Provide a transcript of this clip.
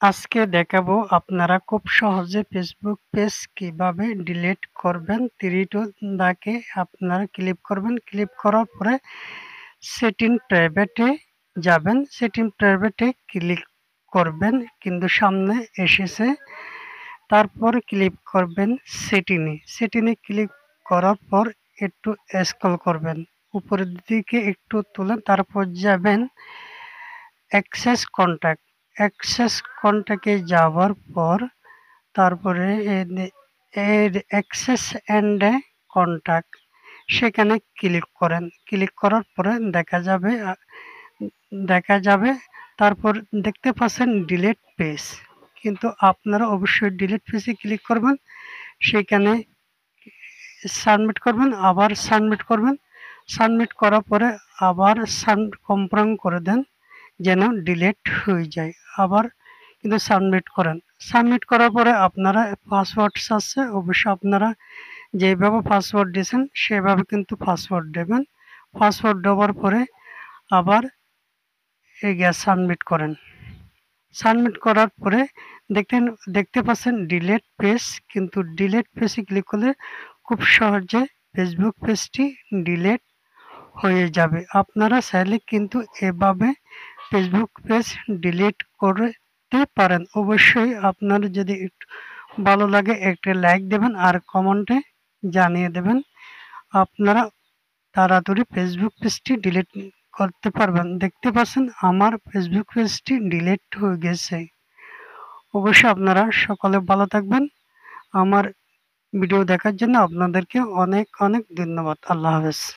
আজকে দেখাবো আপনারা খুব সহজে ফেসবুক পেজ কিভাবে ডিলিট করবেন। 3 টু দাগে আপনারা ক্লিক করবেন। ক্লিক করার পরে সেটিং প্রাইভেটে যাবেন। সেটিং প্রাইভেটে ক্লিক করবেন কিন্তু সামনে এসেছে। তারপর ক্লিক করবেন সেটিংয়ে। সেটিংয়ে ক্লিক করার পর একটু স্ক্রল করবেন। উপরের দিকে একটু তুলেন তারপর যাবেন অ্যাক্সেস কন্টাক্ট। অ্যাক্সেস কন্টাক্টে যাওয়ার পর তারপরে অ্যাক্সেস অ্যান্ড কন্টাক্ট সেখানে ক্লিক করেন। ক্লিক করার পরে দেখা যাবে তারপর দেখতে পাচ্ছেন ডিলিট পেজ। কিন্তু আপনারা অবশ্যই ডিলিট পেজে ক্লিক করবেন। সেখানে সাবমিট করবেন, আবার সাবমিট করবেন। সাবমিট করার পরে আবার কনফার্ম করে দেন যেন ডিলিট হয়ে যায়। আবার কিন্তু সাবমিট করেন। সাবমিট করার পরে আপনারা পাসওয়ার্ড চাচ্ছে, অবশ্যই আপনারা যেভাবে পাসওয়ার্ড দিয়েছেন সেভাবে কিন্তু পাসওয়ার্ড দেবেন। পাসওয়ার্ড দেওয়ার পরে আবার সাবমিট করেন। সাবমিট করার পরে দেখতে পাচ্ছেন ডিলিট পেজ। কিন্তু ডিলিট পেজে ক্লিক করলে খুব সহজে ফেসবুক পেজটি ডিলিট হয়ে যাবে। আপনারা চাইলে কিন্তু এভাবে ফেসবুক পেজ ডিলিট করতে পারেন। অবশ্যই আপনার যদি একটু ভালো লাগে একটা লাইক দেবেন আর কমেন্টে জানিয়ে দেবেন। আপনারা তাড়াতাড়ি ফেসবুক পেজটি ডিলিট করতে পারবেন। দেখতে পাচ্ছেন আমার ফেসবুক পেজটি ডিলিট হয়ে গেছে। অবশ্যই আপনারা সকলে ভালো থাকবেন। আমার ভিডিও দেখার জন্য আপনাদেরকে অনেক অনেক ধন্যবাদ। আল্লাহ হাফেজ।